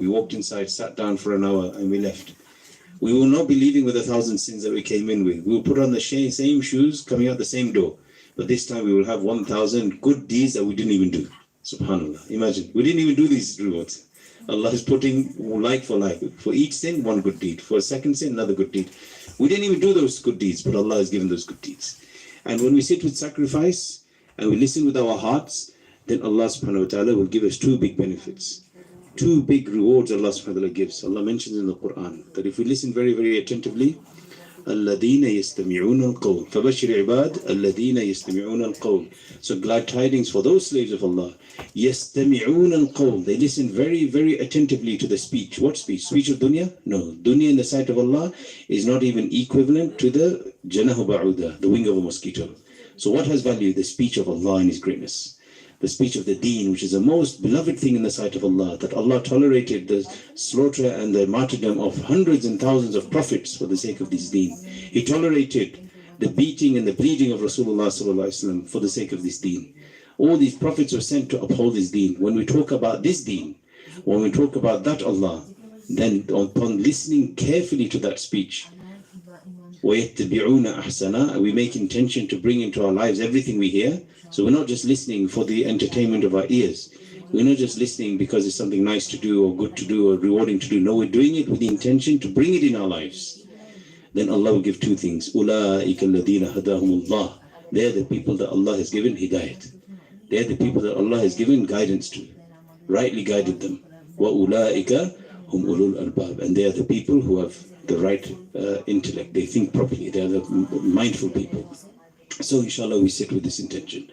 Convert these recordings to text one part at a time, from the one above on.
We walked inside, sat down for an hour, and we left. We will not be leaving with 1,000 sins that we came in with. We will put on the same shoes, coming out the same door. But this time we will have 1,000 good deeds that we didn't even do. Subhanallah. Imagine, we didn't even do these rewards. Allah is putting like for like. For each sin, one good deed. For a second sin, another good deed. We didn't even do those good deeds, but Allah has given those good deeds. And when we sit with sacrifice and we listen with our hearts, then Allah subhanahu wa ta'ala will give us two big benefits. Two big rewards Allah subhanahu wa ta'ala gives. Allah mentions in the Quran that if we listen very, very attentively, الَّذِينَ يَسْتَمِعُونَ الْقَوْلِ فَبَشِّرْ عِبَادِ الَّذِينَ يَسْتَمِعُونَ الْقَوْلِ. So glad tidings for those slaves of Allah. يَسْتَمِعُونَ الْقَوْلِ. They listen very, very attentively to the speech. What speech? Speech of dunya? No. Dunya in the sight of Allah is not even equivalent to the janahu ba'uda, the wing of a mosquito. So what has value? The speech of Allah and His greatness. The speech of the deen, which is the most beloved thing in the sight of Allah, that Allah tolerated the slaughter and the martyrdom of hundreds and thousands of prophets for the sake of this deen. He tolerated the beating and the bleeding of Rasulullah sallallahu alaihi wasallam for the sake of this deen. All these prophets were sent to uphold this deen. When we talk about this deen, when we talk about that Allah, then upon listening carefully to that speech, وَيَتَّبِعُونَ أَحْسَنًا, we make intention to bring into our lives everything we hear. So we're not just listening for the entertainment of our ears. We're not just listening because it's something nice to do or good to do or rewarding to do. No, we're doing it with the intention to bring it in our lives. Then Allah will give two things. أُولَٰئِكَ الَّذِينَ هَدَاهُمُ اللَّهُ. They're the people that Allah has given hidayat. They're the people that Allah has given guidance to, rightly guided them. وَأُولَٰئِكَ هُمْ أُولُو الْأَلْبَابِ. And they are the people who have the right intellect. They think properly. They are the mindful people. So inshallah we sit with this intention.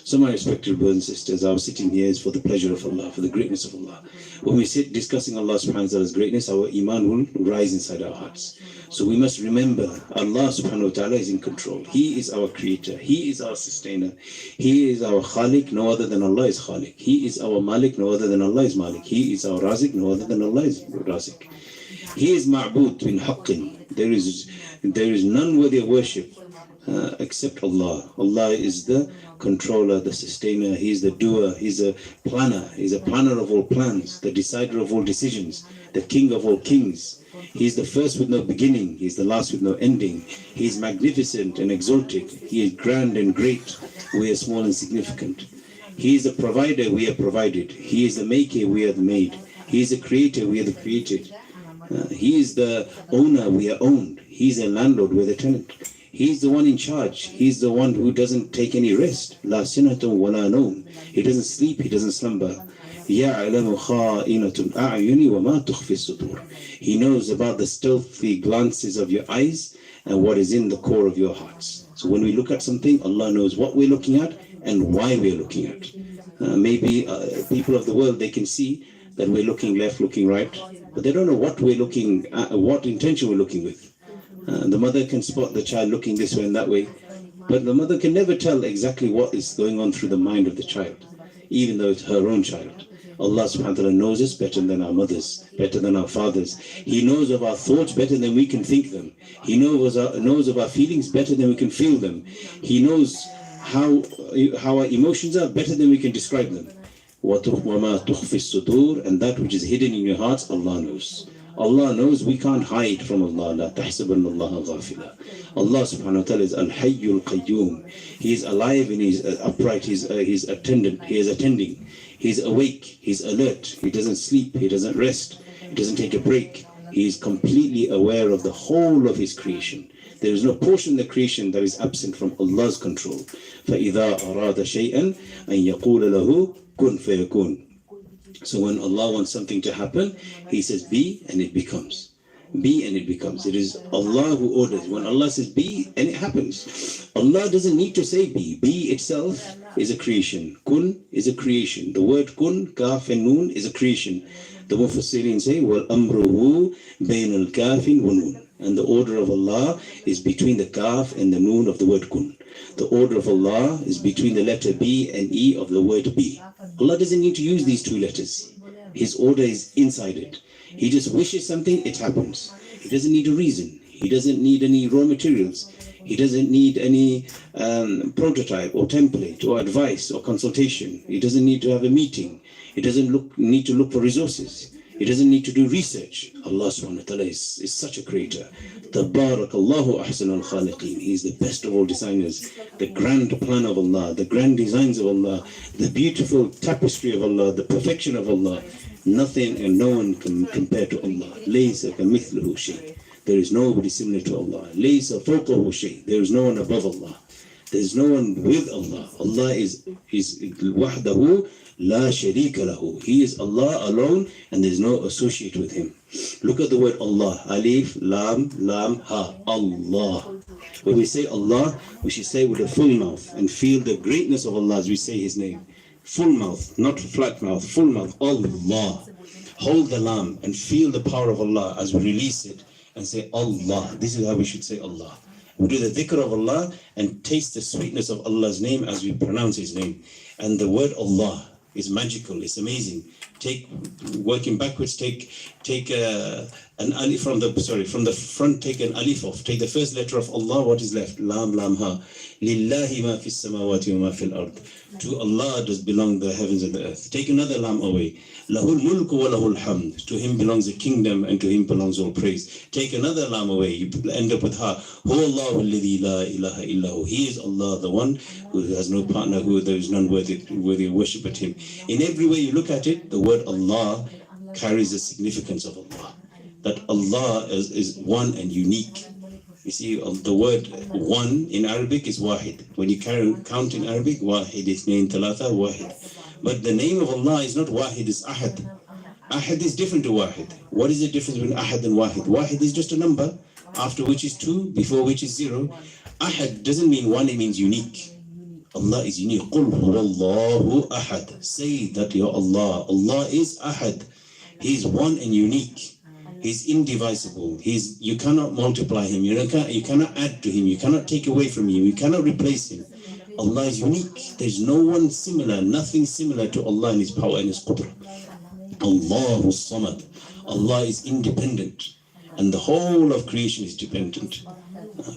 So my respected brothers and sisters, our sitting here is for the pleasure of Allah, for the greatness of Allah. When we sit discussing Allah subhanahu wa ta'ala's greatness, our iman will rise inside our hearts. So we must remember Allah subhanahu wa ta'ala is in control. He is our creator. He is our sustainer. He is our khaliq. No other than Allah is khaliq. He is our malik. No other than Allah is malik. He is our razik. No other than Allah is razik. He is ma'bud bin haqqin. There is none worthy of worship except Allah. Allah is the controller, the sustainer. He is the doer. He's a planner. He's a planner of all plans, the decider of all decisions, the king of all kings. He's the first with no beginning. He's the last with no ending. He is magnificent and exalted. He is grand and great. We are small and significant. He is the provider. We are provided. He is the maker. We are the made. He is the creator. We are the created. He is the owner. We are owned. He's a landlord. We're the tenant. He's the one in charge. He's the one who doesn't take any rest. La sinatun wa la nawm. He doesn't sleep. He doesn't slumber. يَعْلَمُ خَائِنَةُ الْأَعْيُنِ وَمَا تُخْفِي الصُّدُورِ. He knows about the stealthy glances of your eyes and what is in the core of your hearts. So when we look at something, Allah knows what we're looking at and why we're looking at. Maybe people of the world, they can see that we're looking left, looking right, but they don't know what we're looking at, what intention we're looking with. The mother can spot the child looking this way and that way, but the mother can never tell exactly what is going on through the mind of the child, even though it's her own child. Allah subhanahu wa ta'ala knows us better than our mothers, better than our fathers. He knows of our thoughts better than we can think them. He knows of our feelings better than we can feel them. He knows how our emotions are better than we can describe them. وَمَا تُخْفِي الصُّدُورِ. And that which is hidden in your hearts, Allah knows. Allah knows. We can't hide from Allah. لَا تَحْسَبَنَّ اللَّهَ غَافِلًا. Allah subhanahu wa ta'ala is Al-Hayyul Qayyum. He is alive and He is upright. He's attendant. He is attending. He's awake. He's alert. He doesn't sleep. He doesn't rest. He doesn't take a break. He is completely aware of the whole of His creation. There is no portion in the creation that is absent from Allah's control. فَإِذَا أَرَادَ شَيْئًا أَن يَقُولَ لَهُ كُن فَيَكُونَ. So when Allah wants something to happen, He says be and it becomes. Be and it becomes. It is Allah who orders. When Allah says be and it happens. Allah doesn't need to say be. Be itself is a creation. Kun is a creation. The word kun, kaf and noon is a creation. The Mufassirin say wal amruhu bain al kafin wa noon. And the order of Allah is between the kaf and the noon of the word kun. The order of Allah is between the letter B and E of the word be. Allah doesn't need to use these two letters. His order is inside it. He just wishes something, it happens. He doesn't need a reason. He doesn't need any raw materials. He doesn't need any prototype or template or advice or consultation. He doesn't need to have a meeting. He doesn't need to look for resources. He doesn't need to do research. Allah subhanahu wa ta'ala is such a creator. Tabarakallahu ahsanul khaliqeen. He is the best of all designers. The grand plan of Allah, the grand designs of Allah, the beautiful tapestry of Allah, the perfection of Allah. Nothing and no one can compare to Allah. Laysa kamithluhu shay. There is nobody similar to Allah. Laysa fawqahu shay. There is no one above Allah. There is no one with Allah. Allah is wahdahu la sharika lahu. He is Allah alone and there is no associate with him. Look at the word Allah. Alif, lam, lam, ha. Allah. When we say Allah, we should say with a full mouth and feel the greatness of Allah as we say His name. Full mouth, not flat mouth, full mouth. Allah. Hold the lam and feel the power of Allah as we release it and say Allah. This is how we should say Allah. We do the dhikr of Allah and taste the sweetness of Allah's name as we pronounce His name. And the word Allah is magical, it's amazing. Working backwards, take an alif from the front, take an alif off. Take the first letter of Allah, what is left? Lam, lam, ha. Lillahi ma fis samawati wa ma fil ard. To Allah does belong the heavens and the earth. Take another lam away. Lahul mulku wa lahul hamd. To Him belongs the kingdom and to Him belongs all praise. Take another lam away. You end up with ha. Huwa Allahu alladhi la ilaha illahu. He is Allah, the one who has no partner, who there is none worthy of worship but Him. In every way you look at it, the word Allah carries the significance of Allah. That Allah is one and unique. You see, the word one in Arabic is wahid. When you count in Arabic, wahid, ithnain, thalatha, wahid. But the name of Allah is not wahid, it's ahad. Ahad is different to wahid. What is the difference between ahad and wahid? Wahid is just a number, after which is 2, before which is 0. Ahad doesn't mean one, it means unique. Allah is unique. Qul huwallahu ahad. Say that your Allah. Allah is ahad. He is one and unique. He's indivisible. You cannot multiply Him. You cannot add to Him. You cannot take away from Him. You cannot replace Him. Allah is unique. There's no one similar, nothing similar to Allah in His power and His qudra. Allahu Samad. Allah is independent. And the whole of creation is dependent.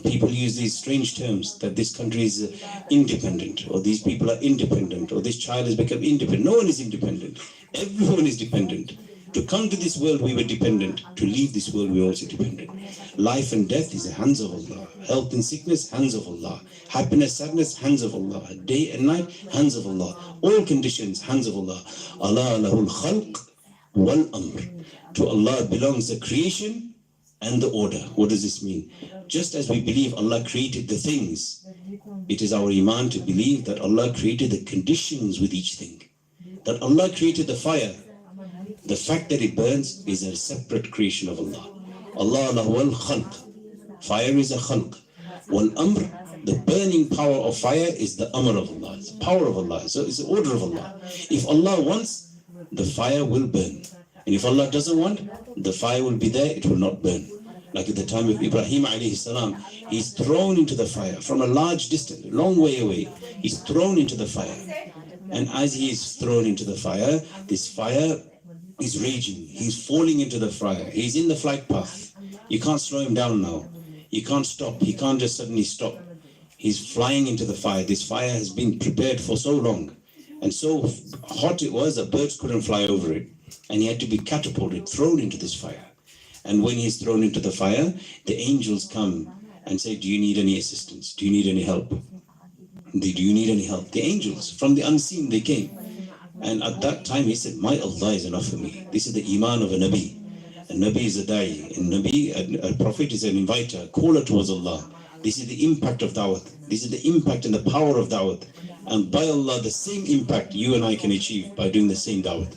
People use these strange terms that this country is independent, or these people are independent, or this child has become independent. No one is independent. Everyone is dependent. To come to this world, we were dependent. To leave this world, we are also dependent. Life and death is the hands of Allah. Health and sickness, hands of Allah. Happiness, sadness, hands of Allah. Day and night, hands of Allah. All conditions, hands of Allah. Allah lahul khalq wal amr. To Allah belongs the creation and the order. What does this mean? Just as we believe Allah created the things, it is our iman to believe that Allah created the conditions with each thing. That Allah created the fire. The fact that it burns is a separate creation of Allah. Allah lahul khalq. Fire is a khalq. Wal amr, the burning power of fire is the amr of Allah. It's the power of Allah. So it's the order of Allah. If Allah wants, the fire will burn. And if Allah doesn't want, the fire will be there, it will not burn. Like at the time of Ibrahim alayhi salam, he's thrown into the fire from a large distance, a long way away. He's thrown into the fire. And as he is thrown into the fire, this fire is raging. He's falling into the fire. He's in the flight path. You can't slow him down now. You can't stop. He can't just suddenly stop. He's flying into the fire. This fire has been prepared for so long. And so hot it was that birds couldn't fly over it. And he had to be catapulted, thrown into this fire. And when he's thrown into the fire, the angels come and say, do you need any assistance? Do you need any help? Do you need any help? The angels, from the unseen, they came. And at that time, he said, my Allah is enough for me. This is the iman of a Nabi. A Nabi is a da'i. A Nabi, a prophet is an inviter, a caller towards Allah. This is the impact of da'wat. This is the impact and the power of da'wat. And by Allah, the same impact you and I can achieve by doing the same da'wat.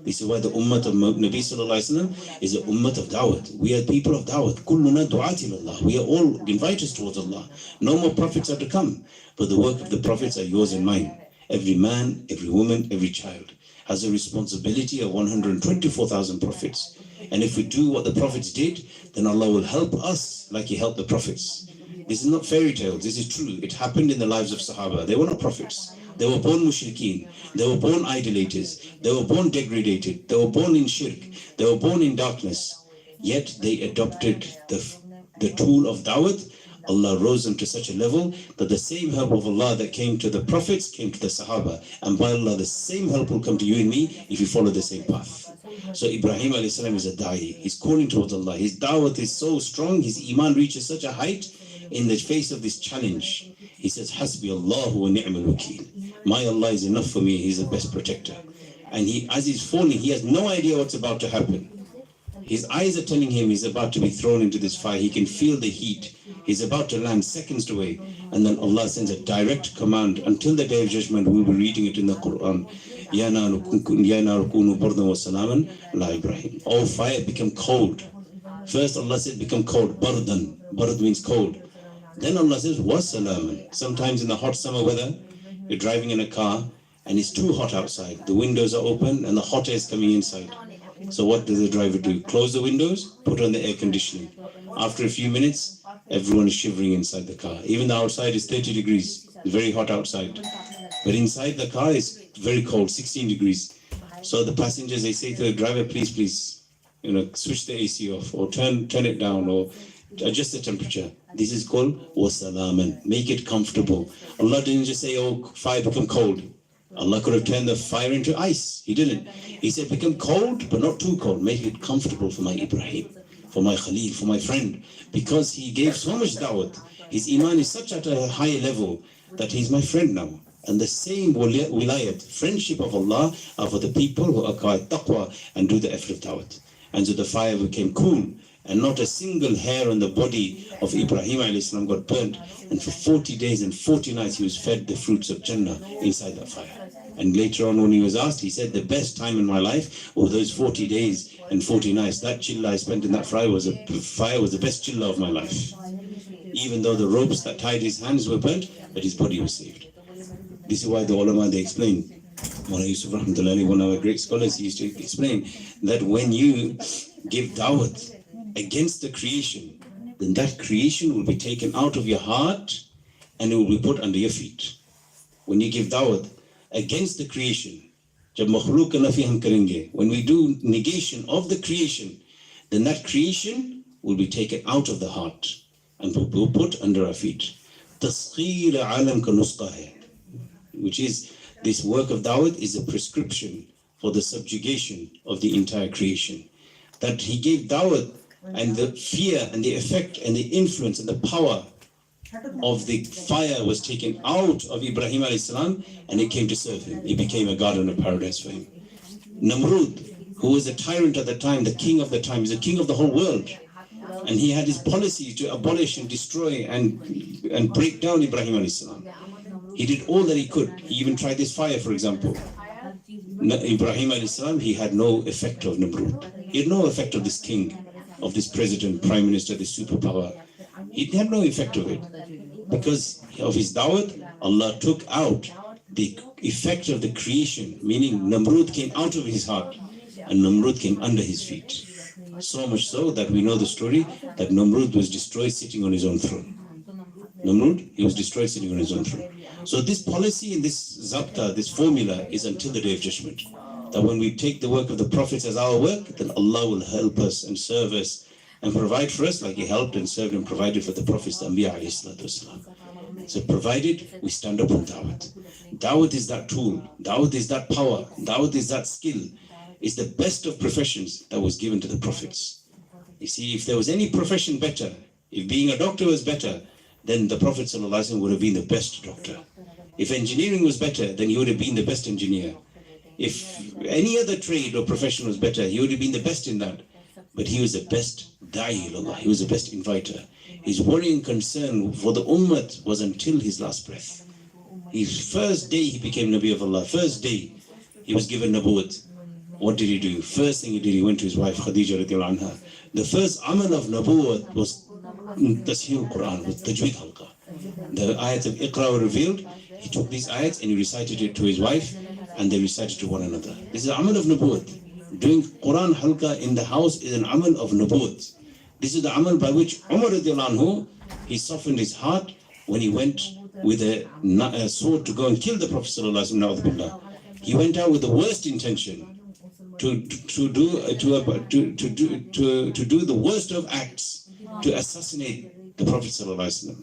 This is why the ummah of Nabi Sallallahu Alaihi Wasallam is the ummah of da'wat. We are people of da'wat. Kulluna du'ati Allah. We are all inviters towards Allah. No more prophets are to come. But the work of the prophets are yours and mine. Every man, every woman, every child has a responsibility of 124,000 prophets. And if we do what the prophets did, then Allah will help us like He helped the prophets. This is not fairy tales. This is true. It happened in the lives of Sahaba. They were not prophets. They were born mushrikeen. They were born idolaters. They were born degraded. They were born in shirk. They were born in darkness. Yet they adopted the tool of da'wat. Allah rose them to such a level that the same help of Allah that came to the prophets came to the Sahaba. And by Allah, the same help will come to you and me if you follow the same path. So Ibrahim alayhi salam is a da'i. He's calling towards Allah. His da'wat is so strong, his iman reaches such a height in the face of this challenge. He says, Hasbi Allahu wa ni'mal wakeel. My Allah is enough for me, he's the best protector. And as he's falling, he has no idea what's about to happen. His eyes are telling him he's about to be thrown into this fire. He can feel the heat. He's about to land seconds away. And then Allah sends a direct command. Until the day of judgment, we'll be reading it in the Quran. Ya naru kunu bardan wa salaman ala Ibrahim. Oh, fire, become cold. First Allah said, become cold. Bardan. Bard means cold. Then Allah says, wa salaman. Sometimes in the hot summer weather, you're driving in a car and it's too hot outside. The windows are open and the hot air is coming inside. So what does the driver do? Close the windows, put on the air conditioning. After a few minutes, everyone is shivering inside the car. Even the outside is 30 degrees. It's very hot outside. But inside the car is very cold, 16 degrees. So the passengers, they say to the driver, please, switch the AC off or turn it down or adjust the temperature. This is called wasalaman. Make it comfortable. Allah didn't just say, oh, fire become cold. Allah could have turned the fire into ice. He didn't. He said, become cold, but not too cold. Make it comfortable for my Ibrahim, for my Khalil, for my friend. Because he gave so much da'wat. His iman is such at a high level that he's my friend now. And the same wilayat, friendship of Allah, are for the people who acquire taqwa and do the effort of da'wat. And so the fire became cool. And not a single hair on the body of Ibrahim a.s. got burnt. And for 40 days and 40 nights he was fed the fruits of Jannah inside that fire. And later on when he was asked, he said, the best time in my life were those 40 days and 40 nights. That chilla I spent in that fire was the best chilla of my life. Even though the ropes that tied his hands were burnt, but his body was saved. This is why the ulama, they explain, Mawlana Yusuf Rahmatullahi, one of our great scholars, he used to explain that when you give da'wat against the creation, then that creation will be taken out of your heart and it will be put under your feet. When you give da'wat against the creation, when we do negation of the creation, then that creation will be taken out of the heart and will be put under our feet. Which is, this work of da'wat is a prescription for the subjugation of the entire creation. That he gave da'wat, and the fear and the effect and the influence and the power of the fire was taken out of Ibrahim a.s. and it came to serve him. It became a garden of paradise for him. Namrud, who was a tyrant at the time, the king of the time, is the king of the whole world. And he had his policy to abolish and destroy and break down Ibrahim a.s. He did all that he could. He even tried this fire, for example. Ibrahim a.s., he had no effect of Namrud. He had no effect of this king, of this president, prime minister, this superpower. He had no effect of it. Because of his da'wat, Allah took out the effect of the creation, meaning Namrud came out of his heart and Namrud came under his feet. So much so that we know the story that Namrud was destroyed sitting on his own throne. Namrud, he was destroyed sitting on his own throne. So this policy and this zabta, this formula is until the day of judgment. That when we take the work of the prophets as our work, then Allah will help us and serve us and provide for us like he helped and served and provided for the prophets, the Anbiya alayhi salatu wasalam. So provided we stand up on da'wat. Da'wat is that tool. Da'wat is that power. Da'wat is that skill. It's the best of professions that was given to the prophets. You see, if there was any profession better, if being a doctor was better, then the Prophet ﷺ would have been the best doctor. If engineering was better, then he would have been the best engineer. If any other trade or profession was better, he would have been the best in that. But he was the best da'i ilallah, he was the best inviter. His worry and concern for the ummah was until his last breath. His first day he became Nabi of Allah, first day he was given Nabuwwat. What did he do? First thing he did, he went to his wife Khadija radiallahu anha. The first amal of Nabuwwat was Tasheel Quran, with Tajweed Halqa. The ayats of Iqra were revealed. He took these ayats and he recited it to his wife, and they recited to one another. This is amal of Nabuwwat. Doing Quran Halqa in the house is an amal of Nabuwwat. This is the amal by which Umar radiallahu anhu, he softened his heart when he went with a sword to go and kill the Prophet sallallahu alaihi wasallam. He went out with the worst intention to do the worst of acts, to assassinate the Prophet ﷺ.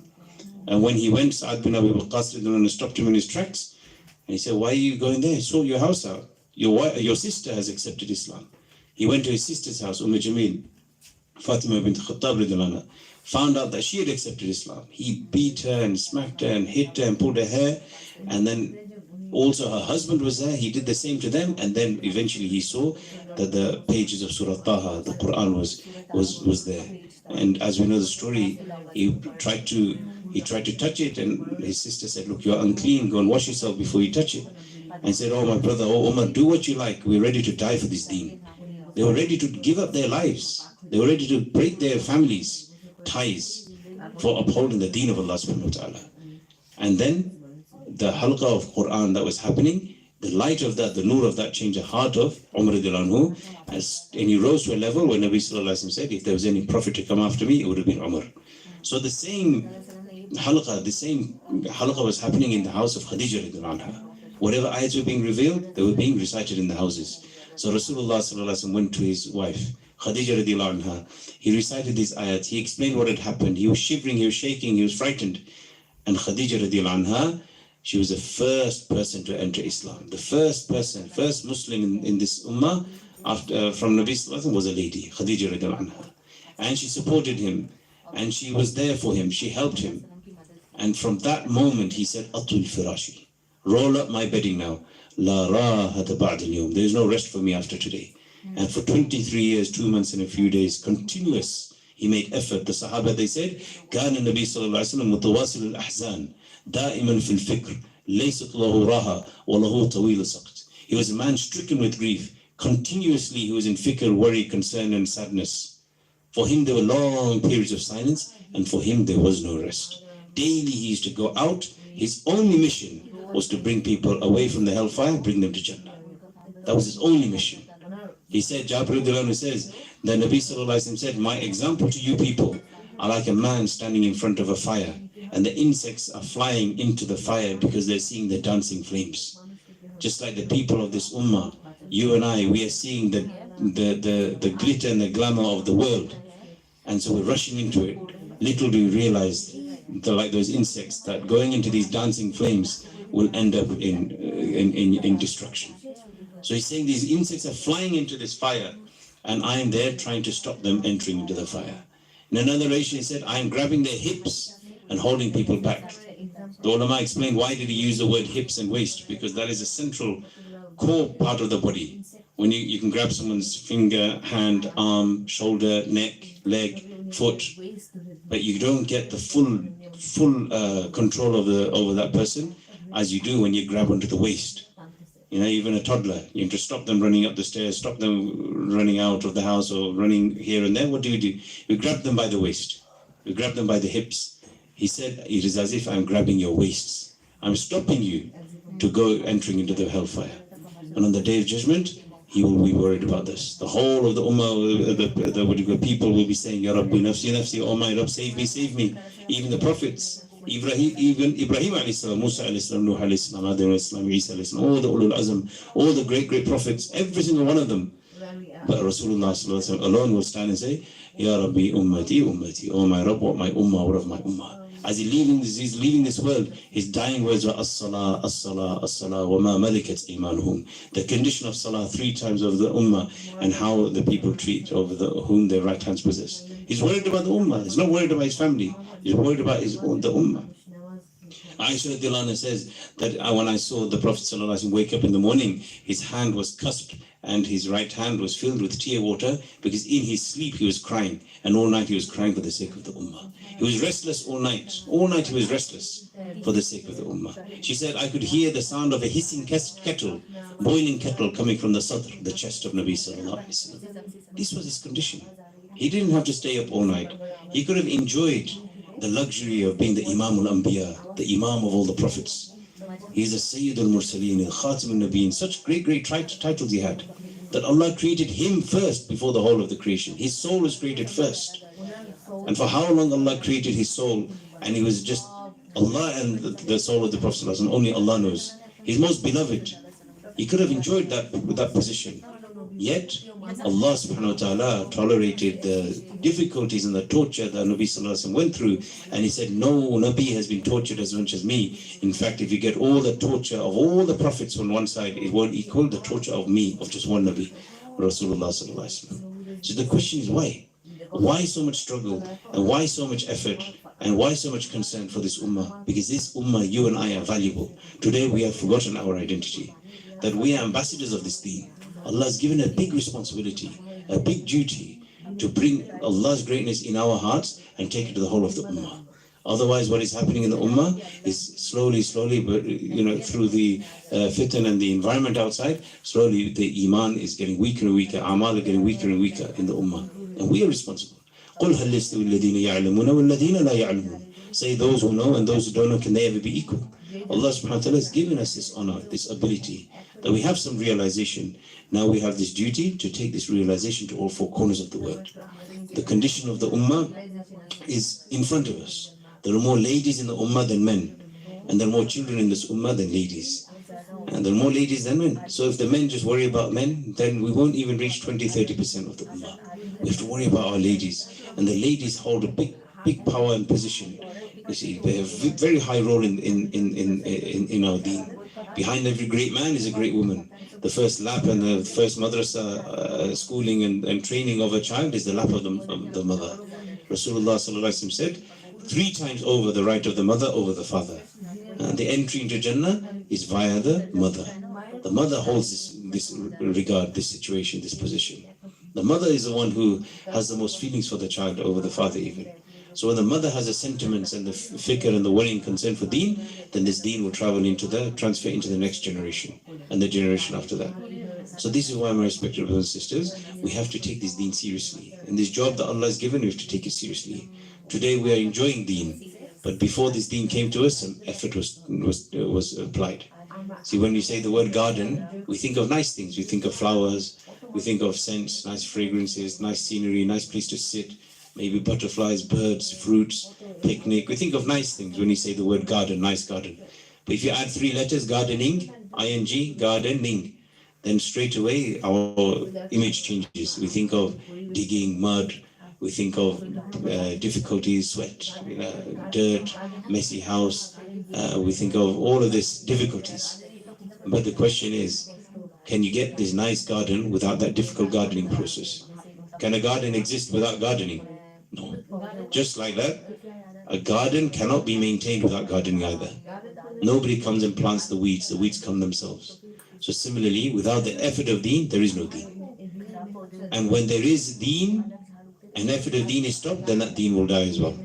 And when he went, Sa'ad bin Abi Waqqas stopped him in his tracks. And he said, why are you going there? Sort your house out. Your sister has accepted Islam. He went to his sister's house, Jamil, Fatima bint Khattab radiallahu anha, found out that she had accepted Islam. He beat her and smacked her and hit her and pulled her hair. And then also her husband was there. He did the same to them. And then eventually he saw that the pages of Surah Taha, the Quran was there. And as we know the story, he tried to touch it, and his sister said, look, you're unclean, go and wash yourself before you touch it. And said, oh my brother, oh Umar, do what you like, we're ready to die for this deen. They were ready to give up their lives. They were ready to break their families' ties for upholding the deen of Allah subhanahu wa ta'ala. And then the halqa of Quran that was happening, the light of that, the nur of that changed the heart of Umar radiallahu anhu, and he rose to a level where Nabi sallallahu alaihi wasallam said, if there was any prophet to come after me, it would have been Umar. So the same halqa was happening in the house of Khadija radiallahu anha. Whatever ayats were being revealed, they were being recited in the houses. So Rasulullah sallallahu alaihi wasallam went to his wife, Khadija radiallahu anha. He recited these ayats. He explained what had happened. He was shivering, he was shaking, he was frightened. And Khadija radiallahu anha, she was the first person to enter Islam. The first person, first Muslim in this ummah after, from Nabi sallallahu alaihi wasallam was a lady, Khadija radiallahu anha. And she supported him, and she was there for him. She helped him. And from that moment, he said, Atul firashi, roll up my bedding now. La rahata ba'd al-yawm. There is no rest for me after today. And for 23 years, 2 months and a few days, continuous, he made effort. The Sahaba, they said, كان النبي صلى الله عليه وسلم متواصل الأحزان دائما في الفكر ليست له راحة وله طويل سقط. He was a man stricken with grief. Continuously, he was in fikr, worry, concern, and sadness. For him, there were long periods of silence, and for him, there was no rest. Daily, he used to go out. His only mission was to bring people away from the hellfire, bring them to Jannah. That was his only mission. He said, Jabir radiallahu anhu says, the Nabi sallallahu alaihi wasallam said, my example to you people are like a man standing in front of a fire, and the insects are flying into the fire because they're seeing the dancing flames. Just like the people of this ummah, you and I, we are seeing the glitter and the glamour of the world. And so we're rushing into it. Little do we realize, like those insects, that going into these dancing flames will end up in destruction. So he's saying these insects are flying into this fire, and I am there trying to stop them entering into the fire. In another narration, he said, I am grabbing their hips and holding people back. The ulama explained, why did he use the word hips and waist? Because that is a central core part of the body. When you can grab someone's finger, hand, arm, shoulder, neck, leg, foot, but you don't get the full control over that person as you do when you grab onto the waist. You know, even a toddler, you have to stop them running up the stairs, stop them running out of the house or running here and there. What do? You grab them by the waist. You grab them by the hips. He said, it is as if I'm grabbing your waists. I'm stopping you to go entering into the hellfire. And on the day of judgment, he will be worried about this. The whole of the ummah, the people will be saying, Ya Rabbi, nafsi, nafsi, oh my Rabb, save me, save me. Even the prophets. Even Ibrahim alayhi salam, Musa alayhi salam, Nuh alayhi salam, Adam alayhi salam, Isa alayhi salam, all the ulul azm, all the great prophets, every single one of them. But Rasulullah sallallahu alaihi wasallam alone will stand and say, Ya Rabbi ummati, ummati, oh my Rabb, what my ummah, what of my ummah. As he's leaving this world, his dying words were as-salah, as-salah, as-salah, wa ma malakat imanuhum. The condition of salah 3 times of the ummah, and how the people treat over whom their right hands possess. He's worried about the ummah. He's not worried about his family. He's worried about the ummah. Aisha radiallahu anha says that when I saw the Prophet sallallahu alaihi wasallam wake up in the morning, his hand was cusped and his right hand was filled with tear water, because in his sleep he was crying, and all night he was crying for the sake of the ummah. He was restless all night. All night he was restless for the sake of the ummah. She said, I could hear the sound of a hissing kettle, boiling kettle coming from the sadr, the chest of Nabi sallallahu alaihi wasallam. This was his condition. He didn't have to stay up all night. He could have enjoyed the luxury of being the Imam al-Anbiya, the Imam of all the prophets. He is a Sayyid al-Mursaleen, al-Khatim al-Nabiyyin. Such great titles he had, that Allah created him first before the whole of the creation. His soul was created first. And for how long Allah created his soul, and he was just Allah and the soul of the Prophet ﷺ, only Allah knows. His most beloved. He could have enjoyed that position. Yet Allah subhanahu wa ta'ala tolerated the difficulties and the torture that Nabi sallallahu alaihi wasallam went through, and he said, no Nabi has been tortured as much as me. In fact, if you get all the torture of all the prophets on one side, it won't equal the torture of me, of just one Nabi, Rasulullah sallallahu alaihi wasallam. So the question is why? Why so much struggle, and why so much effort, and why so much concern for this ummah? Because this ummah, you and I, are valuable. Today we have forgotten our identity, that we are ambassadors of this deen. Allah has given a big responsibility, a big duty to bring Allah's greatness in our hearts and take it to the whole of the ummah. Otherwise, what is happening in the ummah is slowly, but through the fitan and the environment outside, slowly the iman is getting weaker and weaker, amal are getting weaker and weaker in the ummah. And we are responsible. قُلْ هَلْ يَسْتَوِي الَّذِينَ يَعْلَمُونَ وَالَّذِينَ لَا يَعْلَمُونَ. Say those who know and those who don't know, can they ever be equal? Allah subhanahu wa ta'ala has given us this honor, this ability, that we have some realization. Now we have this duty to take this realization to all four corners of the world. The condition of the ummah is in front of us. There are more ladies in the ummah than men, and there are more children in this ummah than ladies, and there are more ladies than men. So if the men just worry about men, then we won't even reach 20-30% of the ummah. We have to worry about our ladies, and the ladies hold a big power and position. You see, they have a very high role in our deen. Behind every great man is a great woman. The first lap and the first madrasa schooling and training of a child is the lap of the mother. Rasulullah sallallahu alaihi wasallam said, 3 times over the right of the mother over the father. And the entry into Jannah is via the mother. The mother holds this regard, this situation, this position. The mother is the one who has the most feelings for the child over the father even. So when the mother has the sentiments and the fikr and the worrying concern for deen, then this deen will transfer into the next generation and the generation after that. So this is why, my respected brothers and sisters, we have to take this deen seriously. And this job that Allah has given, we have to take it seriously. Today we are enjoying deen, but before this deen came to us, some effort was applied. See, when we say the word garden, we think of nice things. We think of flowers, we think of scents, nice fragrances, nice scenery, nice place to sit, maybe butterflies, birds, fruits, picnic. We think of nice things when you say the word garden, nice garden. But if you add 3 letters, gardening, ing, gardening, then straight away our image changes. We think of digging, mud, we think of difficulties, sweat, dirt, messy house. We think of all of these difficulties. But the question is, can you get this nice garden without that difficult gardening process? Can a garden exist without gardening? No. Just like that, a garden cannot be maintained without gardening either. Nobody comes and plants the weeds come themselves. So similarly, without the effort of deen, there is no deen. And when there is deen, an effort of deen is stopped, then that deen will die as well.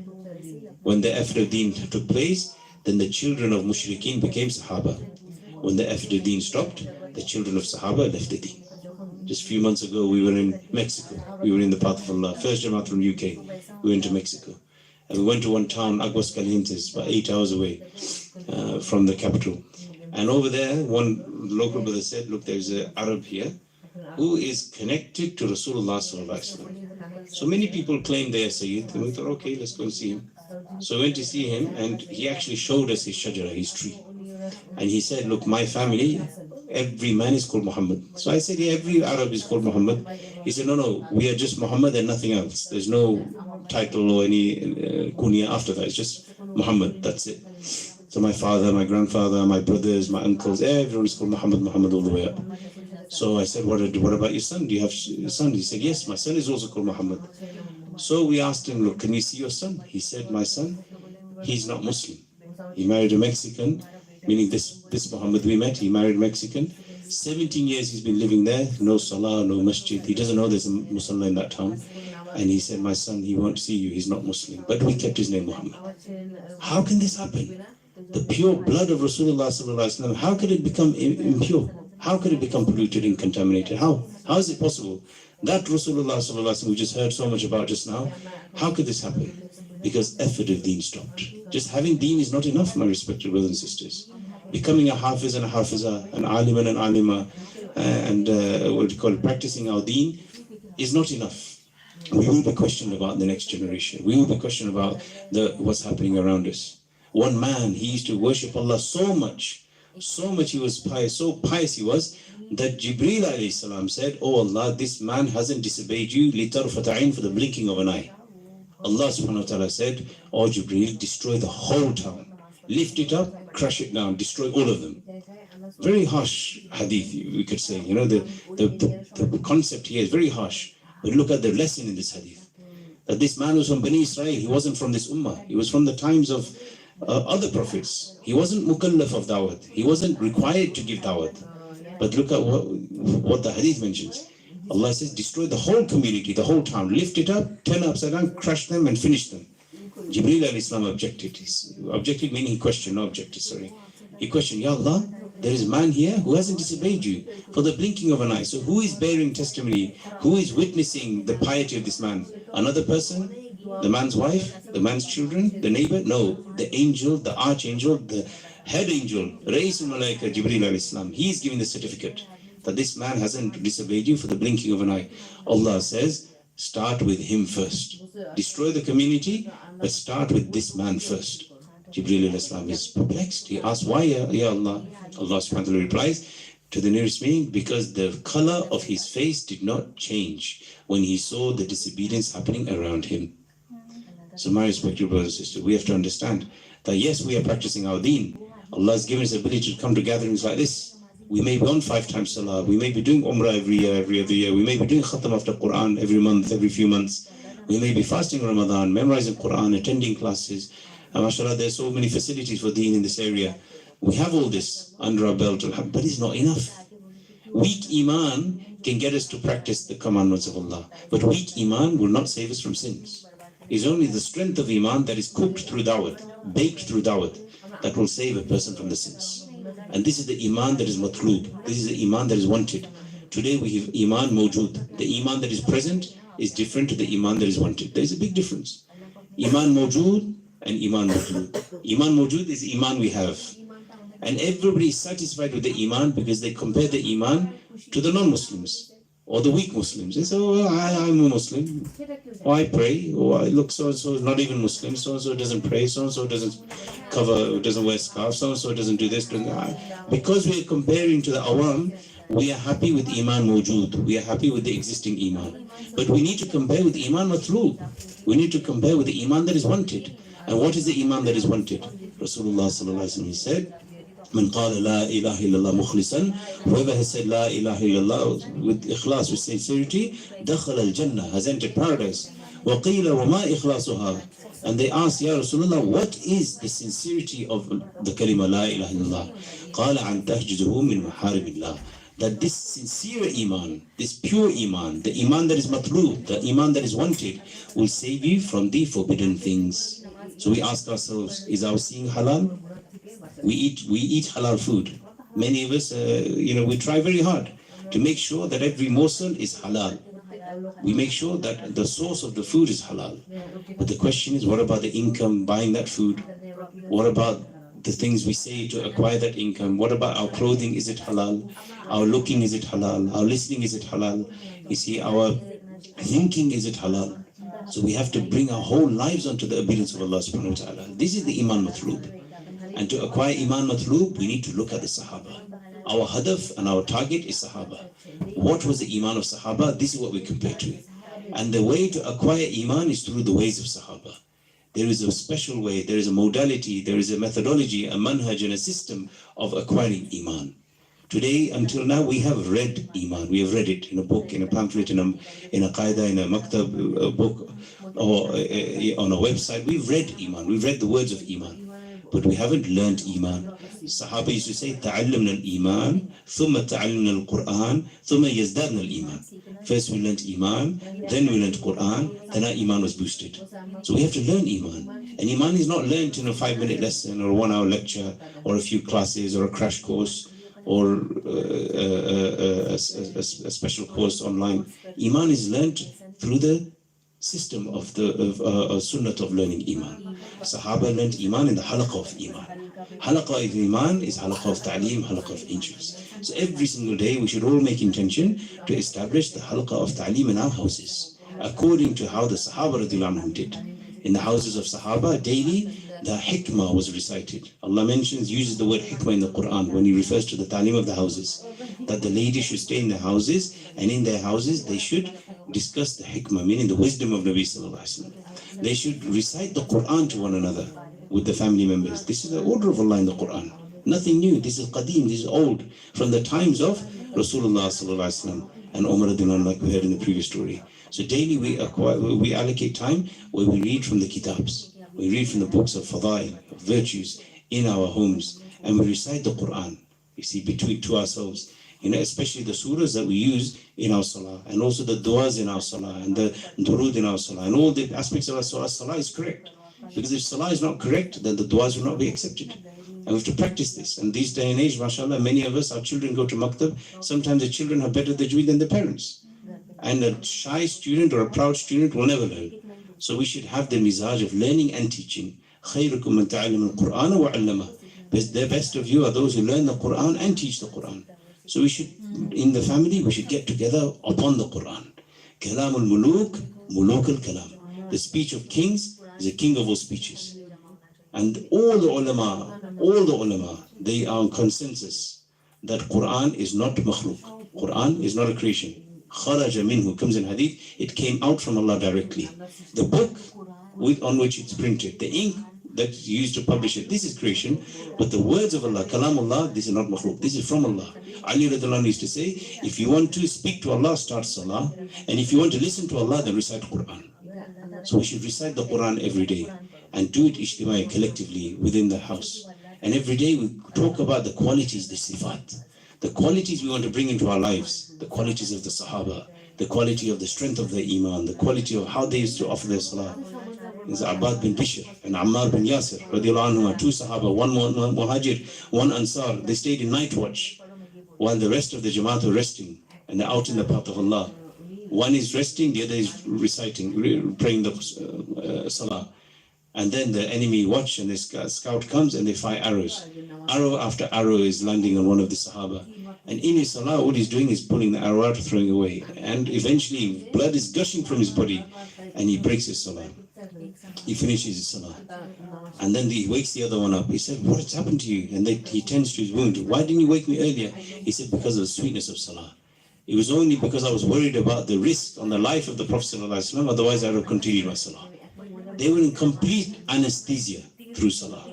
When the effort of deen took place, then the children of mushrikeen became Sahaba. When the effort of deen stopped, the children of Sahaba left the deen. Just a few months ago, we were in Mexico. We were in the path of Allah. First Jamaat from UK. We went to Mexico. And we went to one town, Aguascalientes, about 8 hours away from the capital. And over there, one local brother said, look, there's an Arab here who is connected to Rasulullah sallallahu alaihi wasallam. So many people claim they are Sayyid, and we thought, okay, let's go and see him. So we went to see him, and he actually showed us his shajara, his tree. And he said, look, my family, every man is called Muhammad. So I said, yeah, every Arab is called Muhammad. He said, no, we are just Muhammad and nothing else. There's no title or any kunya after that. It's just Muhammad, that's it. So my father, my grandfather, my brothers, my uncles, everyone is called Muhammad all the way up. So I said, what about your son? Do you have a son? He said, yes, my son is also called Muhammad. So we asked him, look, can we see your son? He said, my son, he's not Muslim. He married a Mexican, meaning this Muhammad we met, he married a Mexican. 17 years he's been living there, no salah, no masjid. He doesn't know there's a Muslim in that town. And he said, my son, he won't see you, he's not Muslim. But we kept his name Muhammad. How can this happen? The pure blood of Rasulullah sallallahu alaihi wasallam, how could it become impure? How could it become polluted and contaminated? How is it possible? That Rasulullah sallallahu alaihi wasallam we just heard so much about just now, how could this happen? Because effort of deen stopped. Just having deen is not enough, my respected brothers and sisters. Becoming a hafiz and a hafiza, an alim and an alima, and what do you call it, practicing our deen is not enough. We will be questioned about the next generation. We will be questioned about what's happening around us. One man, he used to worship Allah so much So much he was pious, so pious he was, that Jibreel alayhi salam said, "Oh Allah, this man hasn't disobeyed you, litarfata ayn, for the blinking of an eye." Allah subhanahu wa ta'ala said, "Oh Jibreel, destroy the whole town. Lift it up, crush it down, destroy all of them." Very harsh hadith, we could say. You know, the concept here is very harsh. But look at the lesson in this hadith. That this man was from Bani Israel, he wasn't from this ummah. He was from the times of other prophets. He wasn't mukallaf of dawat. He wasn't required to give dawat. But look at what the hadith mentions. Allah says, destroy the whole community, the whole town, lift it up, turn upside down, crush them and finish them. Jibreel alayhi salam objected. Objected meaning he questioned, not objected, sorry. He questioned, Ya Allah, there is a man here who hasn't disobeyed you for the blinking of an eye. So who is bearing testimony? Who is witnessing the piety of this man? Another person? The man's wife? The man's children? The neighbor? No, the angel, the archangel, the head angel, Raisul Malaika, Jibreel alayhi salam. He is giving the certificate that this man hasn't disobeyed you for the blinking of an eye. Allah says, start with him first. Destroy the community, but start with this man first. Jibreel alayhi salam is perplexed. He asks, why, Ya Allah? Allah subhanahu wa ta'ala replies to the nearest meaning, because the color of his face did not change when he saw the disobedience happening around him. So my respected brothers and sisters, we have to understand that yes, we are practicing our deen. Allah has given us the ability to come to gatherings like this. We may be on 5 times salah, we may be doing umrah every year, every other year, we may be doing khatam after Quran every month, every few months. We may be fasting Ramadan, memorizing Quran, attending classes. And mashallah, there's so many facilities for deen in this area. We have all this under our belt, but it's not enough. Weak iman can get us to practice the commandments of Allah, but weak iman will not save us from sins. It's only the strength of iman that is cooked through dawat, baked through dawat, that will save a person from the sins. And this is the iman that is matloob. This is the iman that is wanted. Today we have iman mawjood. The iman that is present is different to the iman that is wanted. There is a big difference. Iman mawjood and iman matloob. Iman mawjood is the iman we have. And everybody is satisfied with the iman because they compare the iman to the non-Muslims or the weak Muslims. They say, oh, I'm a Muslim, or I pray, or I look, so-and-so is not even Muslim, so-and-so doesn't pray, so-and-so doesn't doesn't wear scarf, so-and-so doesn't do this, doing that. Because we are comparing to the awam, we are happy with iman mawjood, we are happy with the existing iman. But we need to compare with iman matloob. We need to compare with the iman that is wanted. And what is the iman that is wanted? Rasulullah sallallahu alaihi wasallam said, من قال لا إله إلا الله مخلصا, whoever has said لا إله إلا الله with ikhlas, with sincerity, دخل الجنة, has entered paradise. وقيل وما إخلاصها, and they asked, Ya Rasulullah, what is the sincerity of the kalima لا إله إلا الله? قال عن تهجزه من محارم الله, that this sincere iman, this pure iman, the iman that is matloob, the iman that is wanted, will save you from the forbidden things. So we ask ourselves, is our seeing halal? We eat halal food. Many of us, we try very hard to make sure that every morsel is halal. We make sure that the source of the food is halal. But the question is, what about the income buying that food? What about the things we say to acquire that income? What about our clothing? Is it halal? Our looking, is it halal? Our listening, is it halal? You see, our thinking, is it halal? So we have to bring our whole lives onto the obedience of Allah subhanahu wa ta'ala. This is the iman matloob. And to acquire iman matloob, we need to look at the Sahaba. Our hadaf and our target is Sahaba. What was the iman of Sahaba? This is what we compare to. And the way to acquire iman is through the ways of Sahaba. There is a special way, there is a modality, there is a methodology, a manhaj and a system of acquiring iman. Today, until now, we have read iman. We have read it in a book, in a pamphlet, in a qaida, in a maktab, a book, or on a website. We've read iman. We've read the words of iman. But we haven't learned iman. Sahaba used to say, تعلمنا الإيمان, ثم تعلمنا القرآن, ثم يزدادنا الإيمان. First we learned iman, then we learned Quran, then our iman was boosted. So we have to learn iman. And iman is not learned in a 5-minute lesson or a 1-hour lecture or a few classes or a crash course or a special course online. Iman is learned through the system of the sunnah of learning iman. Sahaba learned iman in the halaqah of iman. Halaqah of iman is halaqah of ta'aleem, halaqah of angels. So every single day we should all make intention to establish the halaqah of ta'aleem in our houses, according to how the Sahaba radiallahu anhum did. In the houses of Sahaba, daily, the hikmah was recited. Allah uses the word hikmah in the Quran when He refers to the talim of the houses. That the ladies should stay in their houses, and in their houses they should discuss the hikmah, meaning the wisdom of Nabi Sallallahu Alaihi Wasallam. They should recite the Quran to one another with the family members. This is the order of Allah in the Quran. Nothing new. This is qadim, this is old. From the times of Rasulullah Sallallahu Alaihi Wasallam and Umar radiallahu anhu, like we heard in the previous story. So daily we allocate time where we read from the kitabs. We read from the books of fadail, of virtues in our homes, and we recite the Quran. You see, to ourselves, especially the surahs that we use in our salah, and also the du'as in our salah, and the durood in our salah, and all the aspects of our salah. Salah is correct. Because if salah is not correct, then the du'as will not be accepted. And we have to practice this. And these day and age, mashallah, many of us, our children go to maktab. Sometimes the children have better tajweed than their parents. And a shy student or a proud student will never learn. So we should have the mizaj of learning and teaching. خَيْرُكُمْ مَنْ تَعَلَّمَ الْقُرْآنَ وَعَلَّمَهُ. The best of you are those who learn the Quran and teach the Quran. So we should, in the family, we should get together upon the Quran. كَلَامُ الْمُلُوكِ مُلُوكَ الْكَلَامِ. The speech of kings is a king of all speeches. And all the ulama, they are on consensus that Quran is not makhluk. Quran is not a creation. Kharaja minhu comes in hadith, it came out from Allah directly. The book on which it's printed, the ink that's used to publish it, this is creation. But the words of Allah, kalamullah, this is not makhluk, this is from Allah. Ali radiallahu anhu used to say, if you want to speak to Allah, start salah. And if you want to listen to Allah, then recite Quran. So we should recite the Quran every day and do it ijtimai, collectively within the house. And every day we talk about the qualities, the sifat, the qualities we want to bring into our lives, the qualities of the Sahaba, the quality of the strength of their iman, the quality of how they used to offer their salah. There's Abbad bin Bishr and Ammar bin Yasir, radiallahu anhu, two Sahaba, one Muhajir, one Ansar. They stayed in night watch while the rest of the Jamaat were resting and they're out in the path of Allah. One is resting, the other is reciting, praying the salah. And then the enemy watch and the scout comes and they fire arrows. Arrow after arrow is landing on one of the Sahaba. And in his salah, all he's doing is pulling the arrow out, throwing away. And eventually blood is gushing from his body and he breaks his salah. He finishes his salah. And then he wakes the other one up. He said, what has happened to you? And he tends to his wound. Why didn't you wake me earlier? He said, because of the sweetness of salah. It was only because I was worried about the risk on the life of the Prophet ﷺ, otherwise I would have continued my salah. They were in complete anesthesia through salah.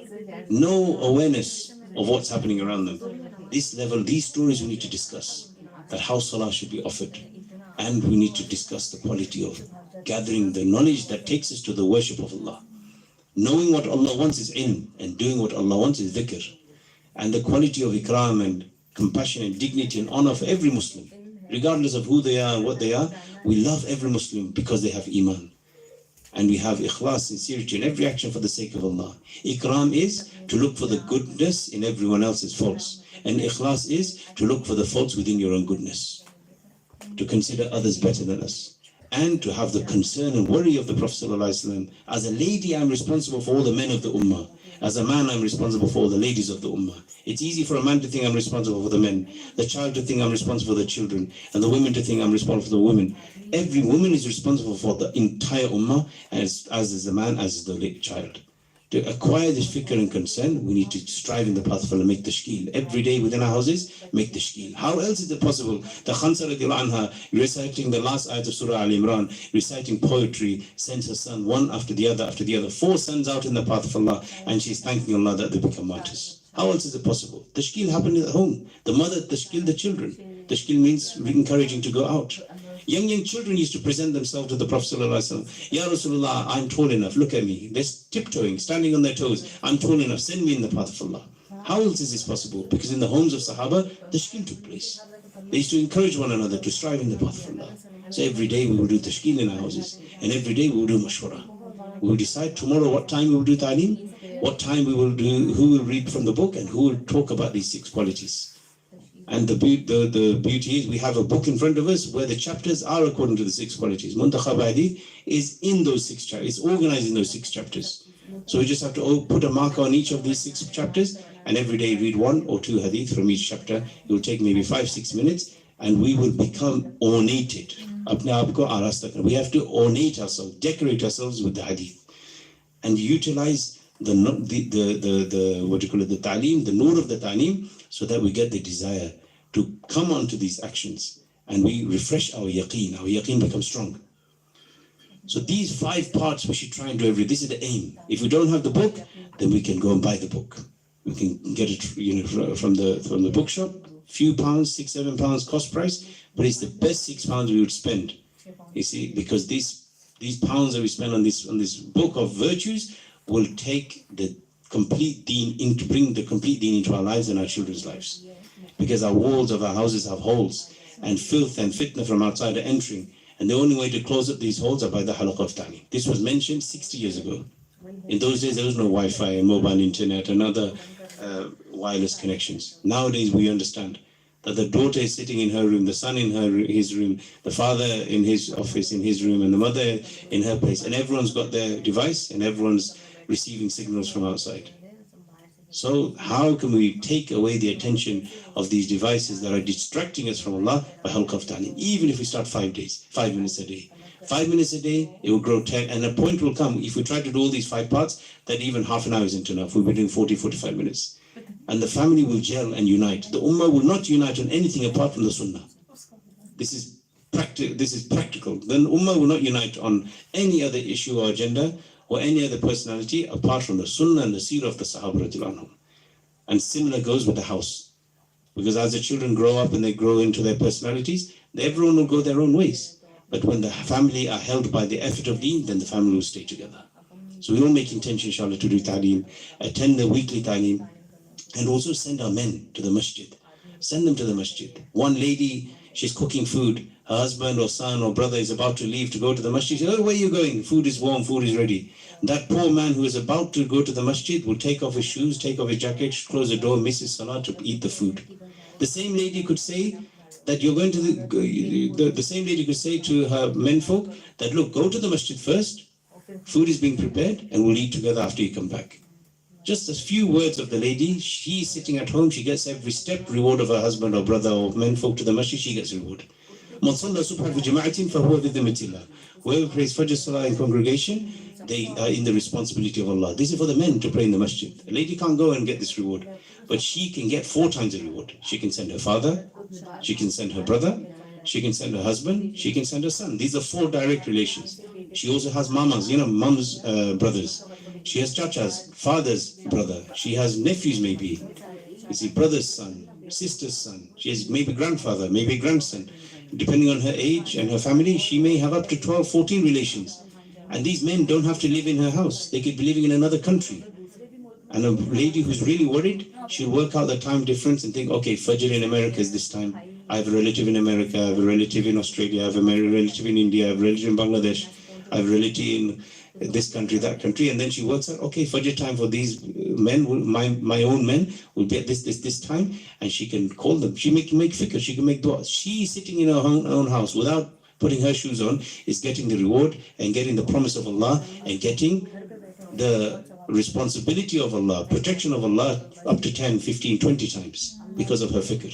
No awareness of what's happening around them. This level, these stories we need to discuss, that how salah should be offered. And we need to discuss the quality of gathering the knowledge that takes us to the worship of Allah. Knowing what Allah wants is ilm, and doing what Allah wants is dhikr. And the quality of ikram and compassion and dignity and honor for every Muslim. Regardless of who they are and what they are, we love every Muslim because they have iman. And we have ikhlas, sincerity in every action for the sake of Allah. Ikram is to look for the goodness in everyone else's faults. And ikhlas is to look for the faults within your own goodness. To consider others better than us. And to have the concern and worry of the Prophet ﷺ. As a lady, I'm responsible for all the men of the ummah. As a man, I'm responsible for all the ladies of the ummah. It's easy for a man to think I'm responsible for the men, the child to think I'm responsible for the children, and the women to think I'm responsible for the women. Every woman is responsible for the entire ummah, as is the man, as is the child. To acquire this fikr and concern, we need to strive in the path of Allah, make tashkeel. Every day within our houses, make tashkeel. How else is it possible? The Khansa radiallahu anha, reciting the last ayat of Surah Al-Imran, reciting poetry, sends her son one after the other, 4 sons out in the path of Allah, and she's thanking Allah that they become martyrs. How else is it possible? Tashkeel happened at home. The mother tashkeel the children. Tashkeel means encouraging to go out. Young children used to present themselves to the Prophet ﷺ. Ya Rasulullah, I'm tall enough, look at me. They're tiptoeing, standing on their toes. I'm tall enough, send me in the path of Allah. How else is this possible? Because in the homes of Sahaba, tashkeel took place. They used to encourage one another to strive in the path of Allah. So every day we will do tashkeel in our houses. And every day we will do mashwara. We will decide tomorrow what time we will do ta'aleem, what time we will do, who will read from the book, and who will talk about these 6 qualities. And the beauty is we have a book in front of us where the chapters are according to the 6 qualities. Muntakhab Hadith is in those 6 chapters. It's organized in those 6 chapters. So we just have to put a marker on each of these 6 chapters and every day read 1 or 2 hadith from each chapter. It will take maybe 5-6 minutes and we will become ornated. We have to ornate ourselves, decorate ourselves with the hadith. and utilize the what do you call it, the ta'aleem, the nur of the ta'aleem, so that we get the desire to come onto these actions and we refresh our yaqeen becomes strong. So these 5 parts we should try and do this is the aim. If we don't have the book, then we can go and buy the book. We can get it, from the bookshop, few pounds, £6-7 cost price, but it's the best £6 we would spend. You see, because these pounds that we spend on this book of virtues will take the complete deen bring the complete deen into our lives and our children's lives. Because our walls of our houses have holes, and filth and fitna from outside are entering. And the only way to close up these holes are by the halaqah of ta'aleem. This was mentioned 60 years ago. In those days, there was no Wi-Fi and mobile internet and other wireless connections. Nowadays, we understand that the daughter is sitting in her room, the son in his room, the father in his office, in his room, and the mother in her place. And everyone's got their device and everyone's receiving signals from outside. So how can we take away the attention of these devices that are distracting us from Allah by halqa of ta'aleem? Even if we start 5 minutes a day. 5 minutes a day, it will grow 10, and a point will come, if we try to do all these 5 parts, that even half an hour isn't enough. We'll be doing 40-45 minutes. And the family will gel and unite. The ummah will not unite on anything apart from the sunnah. This is practical. Then ummah will not unite on any other issue or agenda or any other personality apart from the sunnah and the seerah of the Sahaba radiallahu anhum. And similar goes with the house. Because as the children grow up and they grow into their personalities, everyone will go their own ways. But when the family are held by the effort of deen, then the family will stay together. So we all make intention, inshallah, to do ta'aleem, attend the weekly ta'aleem, and also send our men to the masjid. Send them to the masjid. One lady, she's cooking food. Her husband or son or brother is about to leave to go to the masjid. She says, "Oh, where are you going? Food is warm, food is ready." That poor man who is about to go to the masjid will take off his shoes, take off his jacket, close the door, miss his salah to eat the food. The same lady could say that you're going to the same lady could say to her menfolk that, "Look, go to the masjid first. Food is being prepared and we'll eat together after you come back." Just a few words of the lady. She's sitting at home. She gets every step reward of her husband or brother or menfolk to the masjid. She gets reward. Whoever prays Fajr Salah in congregation, they are in the responsibility of Allah. This is for the men to pray in the masjid. A lady can't go and get this reward, but she can get 4 times the reward. She can send her father, she can send her brother, she can send her husband, she can send her son. These are 4 direct relations. She also has mamas, mom's brothers. She has chachas, father's brother. She has nephews maybe. You see, brother's son, sister's son. She has maybe grandfather, maybe grandson. Depending on her age and her family, she may have up to 12, 14 relations. And these men don't have to live in her house. They could be living in another country. And a lady who's really worried, she'll work out the time difference and think, okay, Fajr in America is this time. I have a relative in America, I have a relative in Australia, I have a relative in India, I have a relative in Bangladesh, I have a relative in this country, that country. And then she works out, okay, Fajr time for these men, my own men, will be at this time. And she can call them. She make fikr, she can make dua. She sitting in her own house without putting her shoes on is getting the reward and getting the promise of Allah and getting the responsibility of Allah, protection of Allah up to 10, 15, 20 times because of her fikr.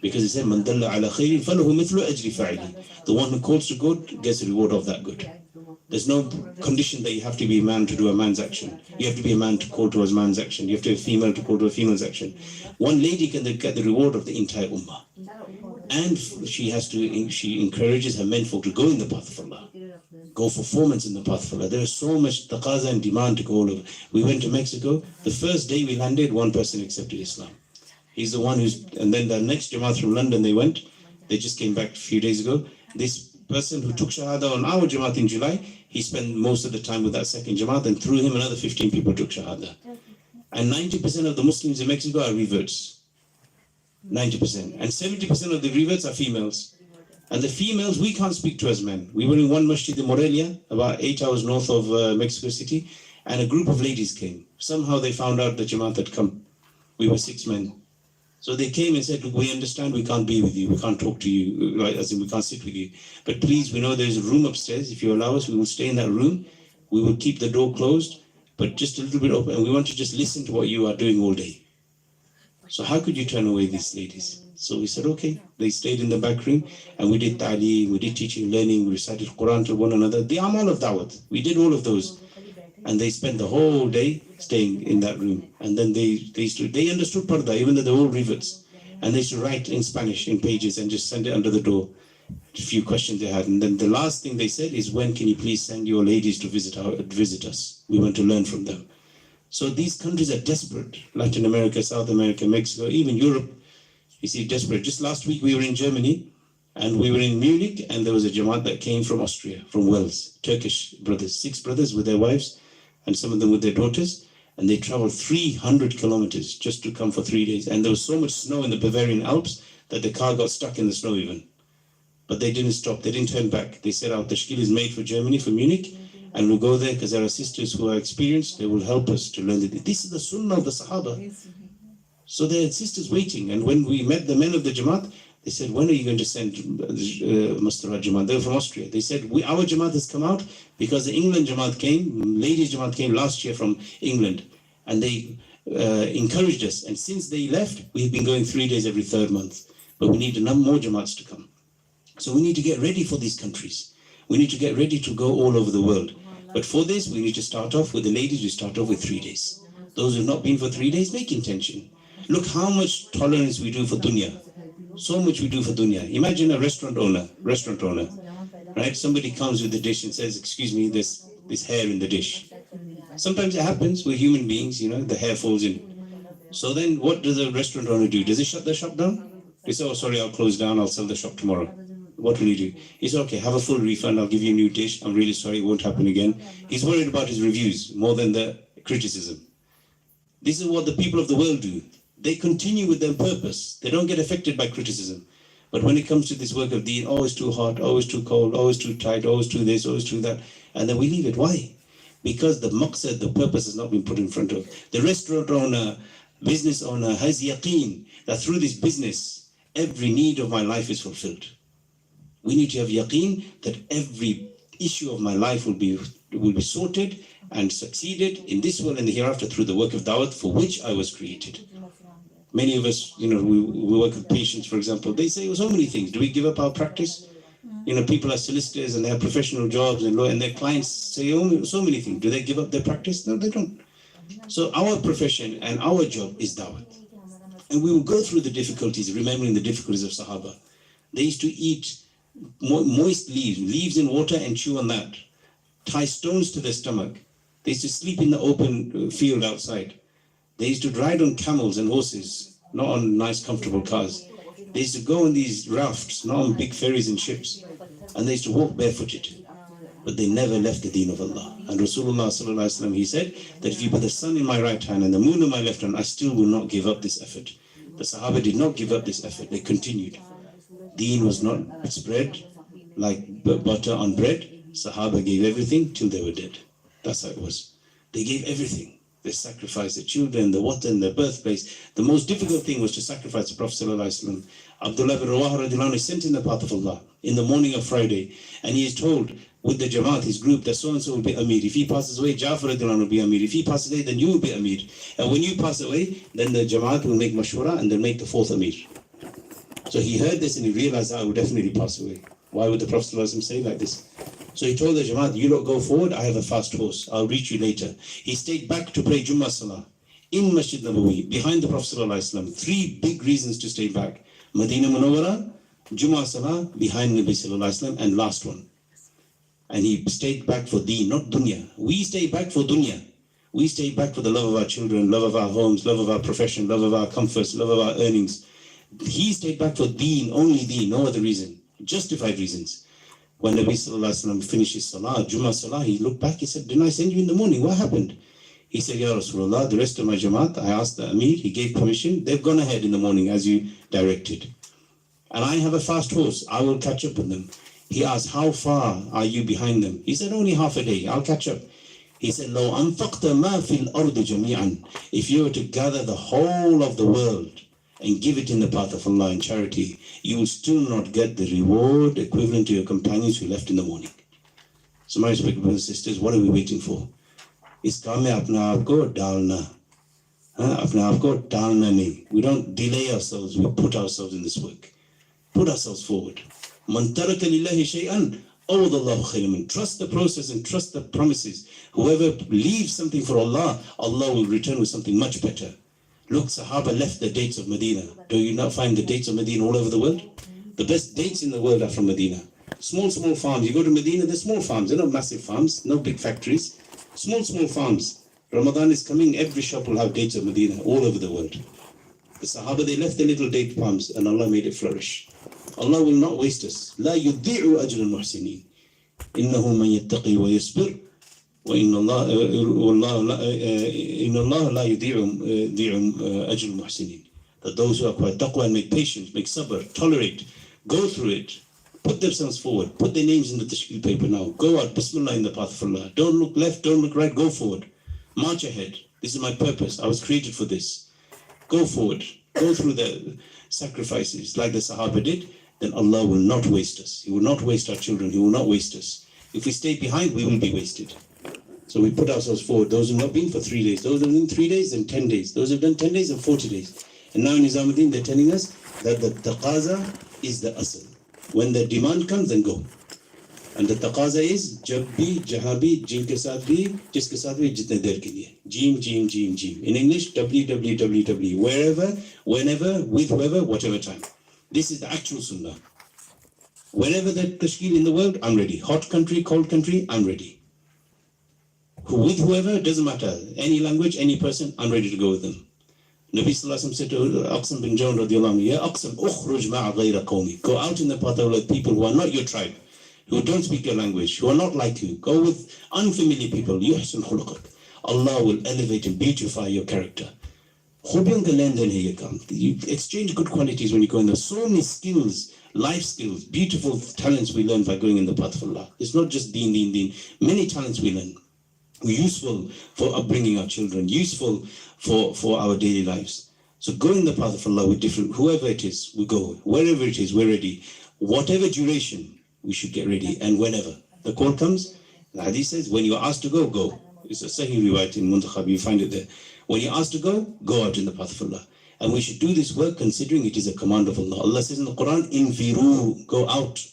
Because it said, "Man dalla ala khairin falahu mithlu ajri fa'ili." The one who calls to good gets the reward of that good. There's no condition that you have to be a man to do a man's action. You have to be a man to call to a man's action. You have to be a female to call to a female's action. One lady can get the reward of the entire ummah. And she encourages her menfolk to go in the path of Allah. Go for performance in the path of Allah. There is so much taqaza and demand to go all over. We went to Mexico. The first day we landed, one person accepted Islam. He's the one and then the next Jamaat from London they just came back a few days ago. This person who took Shahada on our Jamaat in July, he spent most of the time with that second Jamaat, and through him another 15 people took Shahada. And 90% of the Muslims in Mexico are reverts. 90%. And 70% of the reverts are females. And the females we can't speak to as men. We were in one masjid in Morelia, about 8 hours north of Mexico City, and a group of ladies came. Somehow they found out the Jamaat had come. We were 6 men. So they came and said, "Look, we understand we can't be with you, we can't talk to you, right, as in we can't sit with you. But please, we know there's a room upstairs. If you allow us, we will stay in that room. We will keep the door closed, but just a little bit open. And we want to just listen to what you are doing all day. So how could you turn away these ladies?" So we said, okay. They stayed in the back room and we did ta'aleem, we did teaching, learning, we recited Quran to one another. The amal of da'wat, we did all of those. And they spent the whole day staying in that room. And then they understood Parda, even though they were all reverts. And they used to write in Spanish in pages and just send it under the door. A few questions they had. And then the last thing they said is, when can you please send your ladies to visit us? We want to learn from them. So these countries are desperate. Latin America, South America, Mexico, even Europe, you see, desperate. Just last week we were in Germany and we were in Munich, and there was a Jamaat that came from Austria, from Wales, Turkish brothers, 6 brothers with their wives and some of them with their daughters. And they traveled 300 kilometers just to come for 3 days. And there was so much snow in the Bavarian Alps that the car got stuck in the snow even. But they didn't stop, they didn't turn back. They said, our tashkil is made for Germany, for Munich, and we'll go there because there are sisters who are experienced. They will help us to learn it. This is the sunnah of the Sahaba. So there are sisters waiting. And when we met the men of the Jamaat, they said, when are you going to send Mustara Jamaat? They were from Austria. They said, our Jamaat has come out because the England Jamaat came, ladies Jamaat came last year from England, and they encouraged us. And since they left, we've been going 3 days every 3rd month. But we need a number more Jamaats to come. So we need to get ready for these countries. We need to get ready to go all over the world. But for this, we need to start off with the ladies. We start off with 3 days. Those who have not been for 3 days, make intention. Look how much tolerance we do for dunya. So much we do for dunya. Imagine a restaurant owner, right? Somebody comes with the dish and says, excuse me, there's hair in the dish. Sometimes it happens, we're human beings, the hair falls in. So then what does the restaurant owner do? Does he shut the shop down? He says, oh, sorry, I'll close down, I'll sell the shop tomorrow. What will he do? He said, okay, have a full refund, I'll give you a new dish, I'm really sorry, it won't happen again. He's worried about his reviews more than the criticism. This is what the people of the world do. They continue with their purpose. They don't get affected by criticism. But when it comes to this work of deen, oh, it's too hot, oh, it's too cold, oh, it's too tight, oh, it's too this, oh, it's too that. And then we leave it. Why? Because the maqsad, the purpose has not been put in front of. The restaurant owner, business owner has yaqeen that through this business, every need of my life is fulfilled. We need to have yaqeen that every issue of my life will be sorted and succeeded in this world and the hereafter through the work of da'wah for which I was created. Many of us, we work with patients, for example. They say so many things. Do we give up our practice? People are solicitors and they have professional jobs and their clients say so many things. Do they give up their practice? No, they don't. So our profession and our job is da'wah. And we will go through the difficulties, remembering the difficulties of Sahaba. They used to eat moist leaves in water and chew on that. Tie stones to their stomach. They used to sleep in the open field outside. They used to ride on camels and horses, not on nice, comfortable cars. They used to go on these rafts, not on big ferries and ships. And they used to walk barefooted. But they never left the deen of Allah. And Rasulullah sallallahu alaihi wasallam, he said that if you put the sun in my right hand and the moon in my left hand, I still will not give up this effort. The Sahaba did not give up this effort. They continued. Deen was not spread like butter on bread. Sahaba gave everything till they were dead. That's how it was. They gave everything. They sacrificed their children, their watan, their birthplace. The most difficult thing was to sacrifice the Prophet ﷺ. Abdullah bin Rawaha radiallahu anhu is sent in the path of Allah in the morning of Friday, and he is told with the Jamaat, his group, that so-and-so will be Amir. If he passes away, Ja'far radiallahu anhu will be Amir. If he passes away, then you will be Amir. And when you pass away, then the Jamaat will make mashwara and they'll make the 4th Amir. So he heard this and he realized, I will definitely pass away. Why would the Prophet ﷺ say like this? So he told the Jamaat, you lot go forward, I have a fast horse, I'll reach you later. He stayed back to pray Jummah Salah in Masjid Nabawi, behind the Prophet ﷺ. 3 big reasons to stay back. Medina Munawwara, Jummah Salah, behind Nabi ﷺ, and last one. And he stayed back for deen, not dunya. We stay back for dunya. We stay back for the love of our children, love of our homes, love of our profession, love of our comforts, love of our earnings. He stayed back for deen, only deen, no other reason. Justified reasons. When Nabi sallallahu alaihi wasallam finished his salah, Jummah salah, he looked back, he said, didn't I send you in the morning? What happened? He said, Ya Rasulullah, the rest of my Jamaat, I asked the Amir, he gave permission, they've gone ahead in the morning as you directed. And I have a fast horse, I will catch up with them. He asked, how far are you behind them? He said, only half a day, I'll catch up. He said, لو أنفقت ما في الأرض جميعا. If you were to gather the whole of the world and give it in the path of Allah in charity, you will still not get the reward equivalent to your companions who left in the morning. So my respected brothers and sisters, what are we waiting for? Is काम में अपना आप को डालना, अपना आप को डालना नहीं. We don't delay ourselves, we put ourselves in this work. Put ourselves forward. من ترك لله شيئا Awwadallahu khayran. Trust the process and trust the promises. Whoever leaves something for Allah, Allah will return with something much better. Look, Sahaba left the dates of Medina. Do you not find the dates of Medina all over the world? The best dates in the world are from Medina. Small farms. You go to Medina, they're small farms. They're not massive farms, no big factories. Small farms. Ramadan is coming, every shop will have dates of Medina all over the world. The Sahaba, they left their little date palms and Allah made it flourish. Allah will not waste us. لا يضيع أجر المحسنين إنه من يتقي ويصبر وإن الله لا يضيع أجر المحسنين. That those who are quite taqwa and make patience, make sabr, tolerate, go through it, put themselves forward, put their names in the tashkil paper now, go out, bismillah, in the path of Allah. Don't look left, don't look right, go forward. March ahead. This is my purpose. I was created for this. Go forward. Go through the sacrifices like the Sahaba did. Then Allah will not waste us. He will not waste our children. He will not waste us. If we stay behind, we will be wasted. So we put ourselves forward. Those who have not been for 3 days, those who have done 3 days and 10 days, those who have done 10 days and 40 days. And now in Nizamuddin, they're telling us that the taqaza is the asl. When the demand comes, then go. And the taqaza is jab bhi, jahan bhi, jin ke saath bhi, jiske saath bhi, jitne der ke liye. Jim. In English, www. Wherever, whenever, with whoever, whatever time. This is the actual sunnah. Wherever the tashkil in the world, I'm ready. Hot country, cold country, I'm ready. With whoever, doesn't matter. Any language, any person, I'm ready to go with them. Nabi Sallallahu Alaihi Wasallam said to Aqsam bin Jawn radiallahu anhu, Ya Aqsam, ukhruj ma'a ghayra qawmi. Go out in the path of people who are not your tribe, who don't speak your language, who are not like you. Go with unfamiliar people. Yuhsin khuluqak. Allah will elevate and beautify your character. You exchange good qualities when you go in there. So many skills, life skills, beautiful talents we learn by going in the path of Allah. It's not just deen. Many talents we learn. Useful for upbringing our children, useful for our daily lives. So go in the path of Allah with different, whoever it is, we go. Wherever it is, we're ready. Whatever duration, we should get ready. And whenever the call comes, the hadith says, when you are asked to go, go. It's a Sahih riwayat in Muntakhab, you find it there. When you're asked to go, go out in the path of Allah. And we should do this work considering it is a command of Allah. Allah says in the Quran, infiru, go out.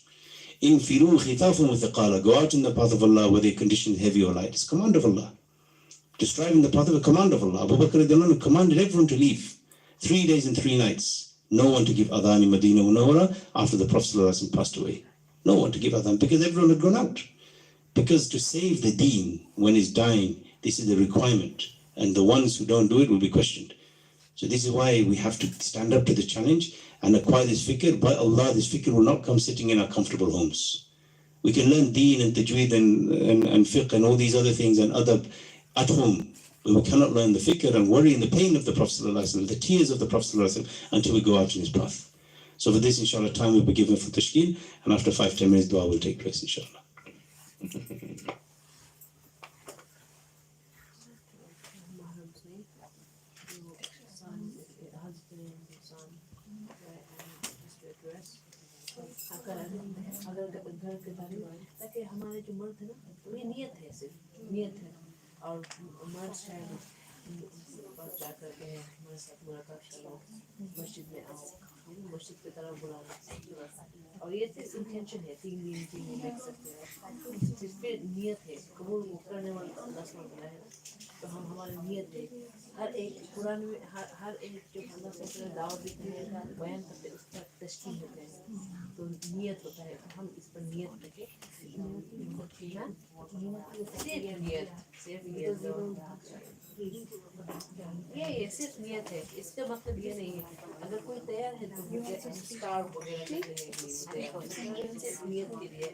Infiru khifafun wa thiqala, go out in the path of Allah whether your condition is heavy or light. It's a command of Allah. To strive in the path of a command of Allah. Abu Bakr radiallahu anhu commanded everyone to leave. 3 days and 3 nights. No one to give adhan in Medina Munawwara after the Prophet ﷺ passed away. No one to give adhan because everyone had gone out. Because to save the deen when it's dying, this is the requirement. And the ones who don't do it will be questioned. So this is why we have to stand up to the challenge and acquire this fikr. By Allah, this fikr will not come sitting in our comfortable homes. We can learn deen and tajweed and fiqh and all these other things and adab at home. But we cannot learn the fikr and worry and the pain of the Prophet ﷺ, the tears of the Prophet ﷺ, until we go out in his path. So for this, inshallah, time will be given for tashkil, and after 5-10 minutes, dua will take place, inshallah. घर के बारे में ताकि हमारे जो मर्द है ना वो ये नियत है सिर्फ नियत है और मर्द शायद पास जा करके हमारे साथ मुलाकात करो मस्जिद में आओ मस्जिद की तरफ बुलाओ और ये सिर्फ इंटेंशन है 3 दिन लिख सकते हैं सिर्फ नियत है कबूल करने वाला अल्लाह सुब्हानहू व तआला है तो हम हमारी नियत है हर एक कुरान में हर एक जो अल्लाह से दावत देते हैं बयान करते हैं उसका तशकील होता है तो नियत होता है हम इस पर नियत रखें ये सिर्फ नियत है इसका मतलब ये नहीं है अगर कोई तैयार है तो स्टार वगैरह सिर्फ नियत के लिए